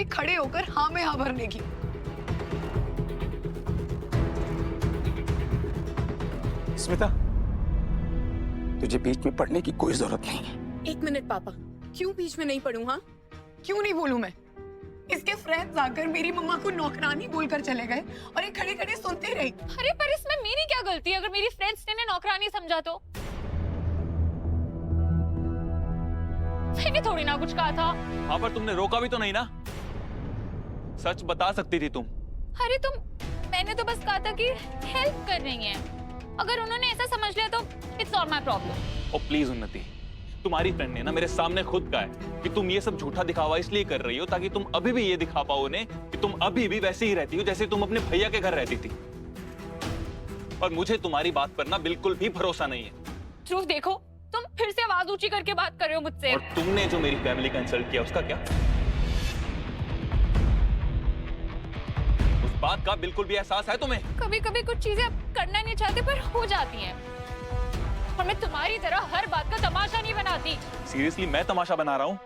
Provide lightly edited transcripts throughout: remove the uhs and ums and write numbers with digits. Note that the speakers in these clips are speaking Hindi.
खड़े होकर हाँ में हाँ भरने की। स्मिता, तुझे बीच में पढ़ने की कोई जरूरत नहीं है। एक मिनट पापा, क्यों बीच में नहीं पढ़ूं? हाँ, क्यों नहीं बोलूं मैं? इसके फ्रेंड्स आकर मेरी मम्मा को नौकरानी बोलकर चले गए और ये खड़े खड़े सुनते रही। अरे पर इसमें मेरी क्या गलती है? अगर मेरी फ्रेंड्स ने नौकरानी समझा तो मैंने थोड़ी ना कुछ कहा था। हाँ, पर तुमने रोका भी तो नहीं ना। सच बता सकती थी तुम। अरे मैंने तो बस कहा था कि हेल्प कर रही हैं। अगर उन्होंने ऐसा समझ लिया तो it's not my problem. Oh please Unnati, तुम्हारी फ्रेंड ने ना मेरे सामने खुद कहा है कि तुम ये सब झूठा दिखावा इसलिए कर रही हो ताकि तुम अभी भी ये दिखा पाओ उन्हें कि तुम अभी भी वैसे ही रहती हो जैसे तुम अपने भैया के घर रहती थी। और मुझे तुम्हारी बात पर ना बिल्कुल भी भरोसा नहीं है। ध्रुव देखो, तुम फिर से आवाज ऊंची करके बात कर रहे हो मुझसे। और तुमने जो मेरी फैमिली का इंसल्ट किया उसका क्या? उस बात का बिल्कुल भी एहसास है तुम्हें? कभी कभी कुछ चीजें करना नहीं चाहते पर हो जाती हैं। और मैं तुम्हारी तरह हर बात का तमाशा नहीं बनाती। सीरियसली मैं तमाशा बना रहा हूँ?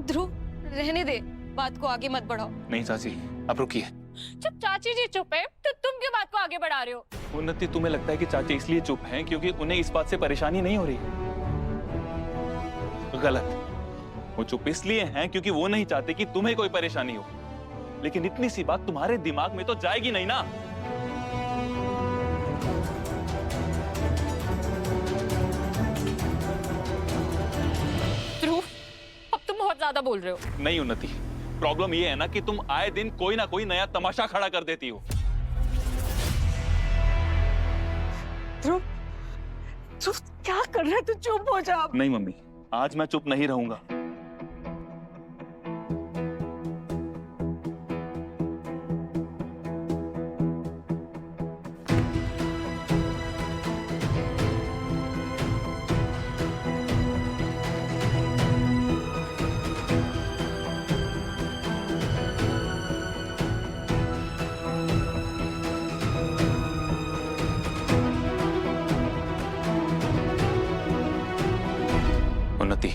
ध्रुव रहने दे, बात को आगे मत बढ़ाओ। नहीं चाची, अब रुकिए। जब चाची जी चुप है तो तुम क्यों बात को आगे बढ़ा रहे हो? उन्नति, तुम्हें लगता है कि चाची इसलिए चुप हैं क्योंकि उन्हें इस बात से परेशानी नहीं हो रही? गलत। वो चुप इसलिए हैं क्योंकि वो नहीं चाहते कि तुम्हें कोई परेशानी हो। लेकिन इतनी सी बात तुम्हारे दिमाग में तो जाएगी नहीं ना। ध्रुव, अब तुम बहुत ज्यादा बोल रहे हो। नहीं उन्नति, प्रॉब्लम ये है ना कि तुम आए दिन कोई ना कोई नया तमाशा खड़ा कर देती हो। ध्रुव, ध्रुव क्या कर रहा है तू? चुप हो जा। नहीं मम्मी, आज मैं चुप नहीं रहूंगा। उन्नति,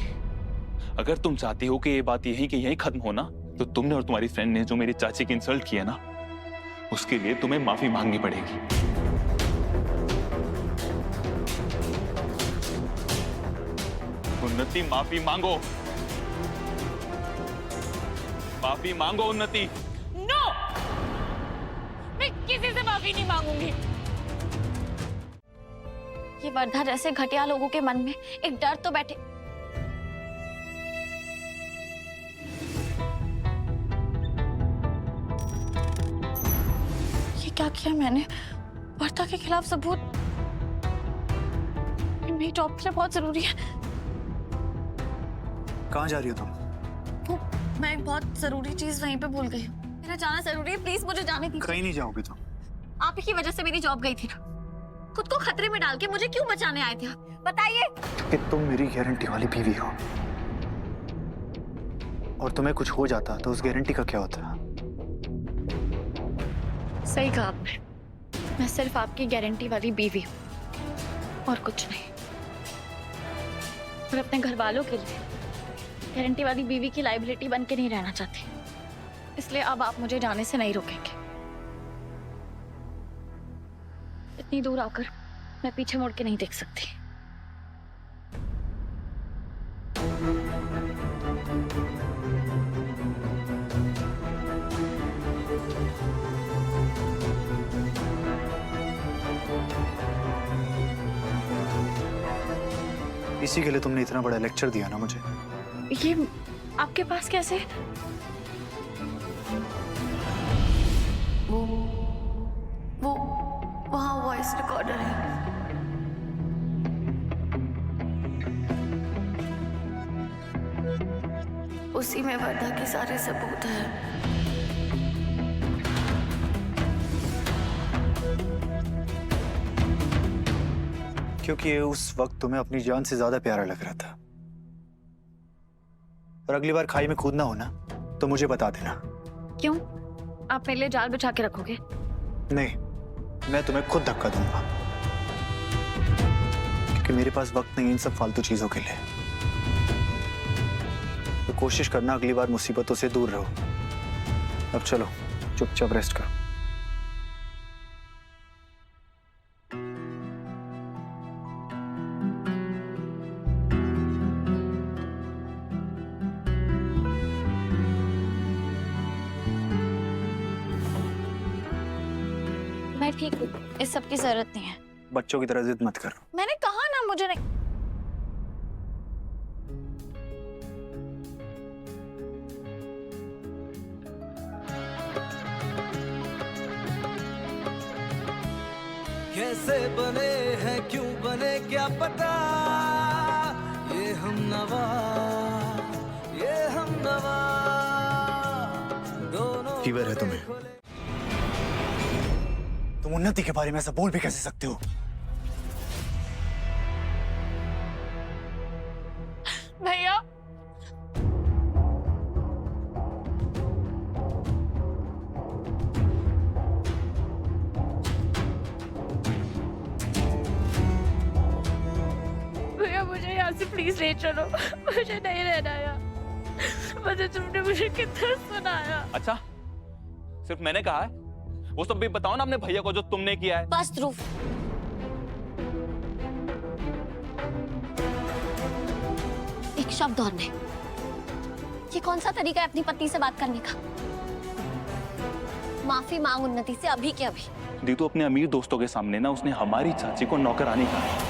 अगर तुम चाहती हो कि ये बात यहीं खत्म हो ना, तो तुमने और तुम्हारी फ्रेंड ने जो मेरी चाची की इंसल्ट किया ना, उसके लिए तुम्हें माफी मांगनी पड़ेगी। उन्नति, माफी मांगो। माफी मांगो उन्नति। नो, मैं किसी से माफी नहीं मांगूंगी। ये वर्धा जैसे घटिया लोगों के मन में एक डर तो बैठे। ये क्या किया मैंने? वर्धा के खिलाफ सबूत। मेरी जॉब के लिए बहुत जरूरी है। कहाँ जा रही हो तुम? वो मैं एक बहुत जरूरी चीज वहीं पे भूल गई हूँ। मेरा जाना जरूरी है, प्लीज मुझे जाने दीजिए। कहीं नहीं जाओगे तुम। आप ही की वजह से मेरी जॉब गई थी ना। खुद को खतरे में डाल के मुझे क्यों बचाने आए थे? बताइए। कि तुम मेरी गारंटी वाली बीवी हो, और तुम्हें कुछ हो जाता तो उस गारंटी का क्या होता? सही कहा आपने। मैं सिर्फ आपकी गारंटी वाली बीवी हूँ और कुछ नहीं। और अपने घर वालों के लिए गारंटी वाली बीवी की लायबिलिटी बन के नहीं रहना चाहती। इसलिए अब आप मुझे जाने से नहीं रोकेंगे। इतनी दूर आकर मैं पीछे मुड़ के नहीं देख सकती। इसी के लिए तुमने इतना बड़ा लेक्चर दिया ना मुझे। ये आपके पास कैसे? वो वहाँ वॉइस रिकॉर्डर है। उसी में वर्धा के सारे सबूत हैं। क्योंकि ये उस वक्त तुम्हें अपनी जान से ज्यादा प्यारा लग रहा था। और अगली बार खाई में कूदना हो ना तो मुझे बता देना। क्यों? आप मेरे लिए जाल बिछा के रखोगे? नहीं, मैं तुम्हें खुद धक्का दूंगा, क्योंकि मेरे पास वक्त नहीं इन सब फालतू चीजों के लिए। तो कोशिश करना अगली बार मुसीबतों से दूर रहो। अब चलो, चुपचाप रेस्ट करो। मैं ठीक हूँ, इस सब की जरूरत नहीं है। बच्चों की तरह जिद मत करो। मैंने कहा ना मुझे नहीं। कैसे बने हैं क्यों बने क्या पता, ये हम नवा दोनों। फीवर है तुम्हें? तुम उन्नति के बारे में ऐसा बोल भी कैसे सकते हो? भैया भैया मुझे यहाँ से प्लीज ले चलो, मुझे नहीं रहना यहाँ। मुझे तुमने मुझे कितना सुनाया। अच्छा, सिर्फ मैंने कहा है? वो सब भी बताओ ना अपने भैया को जो तुमने किया है। बस ध्रुव, एक शब्द और नहीं। ये कौन सा तरीका है अपनी पत्नी से बात करने का? माफी मांग उन्नति से अभी के अभी। दी तो अपने अमीर दोस्तों के सामने ना उसने हमारी चाची को नौकरानी कहा।